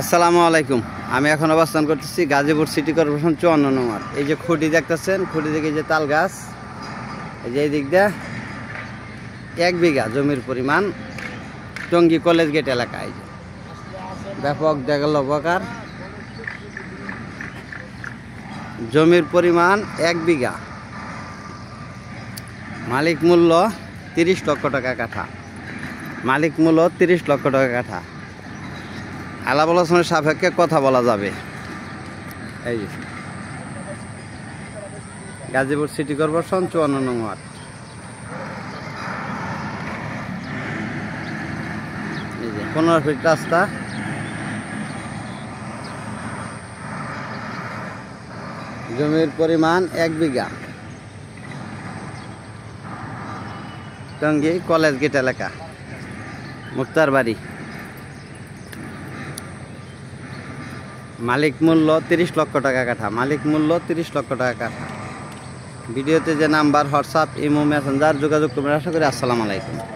আসসালামু আলাইকুম। আমি এখন অবস্থান করতেছি গাজীপুর সিটি কর্পোরেশন 54 নং ওয়ার্ড। এই যে খুঁটি দেখতেছেন, খুঁটি থেকে যে তাল গাছ, এই যে এই দিক দিয়ে 1 বিঘা জমির পরিমাণ টঙ্গী কলেজ গেট এলাকায়। ব্যাপক ডেভেলপার জমির পরিমাণ 1 বিঘা, মালিক মূল্য 30 লক্ষ টাকা কাঠা। মালিক মূল্য 30 লক্ষ টাকা কাঠা। আলাপ আলোচনার সাপেক্ষে কথা বলা যাবে। এই যে গাজীপুর সিটি কর্পোরেশন 54 নং ওয়ার্ড। এই যে 15 ফিট রাস্তা, জমির পরিমাণ 1 বিঘা, টঙ্গী কলেজ গেট এলাকা, মুক্তার বাড়ি। মালিক মূল্য 30 লক্ষ টাকা কাঠা। মালিক মূল্য 30 লক্ষ টাকা কাঠা। ভিডিওতে যে নাম্বার, হোয়াটসঅ্যাপ, ইমো, মেসেঞ্জার যোগাযোগ করবেন। আশা করি। আসসালামু আলাইকুম।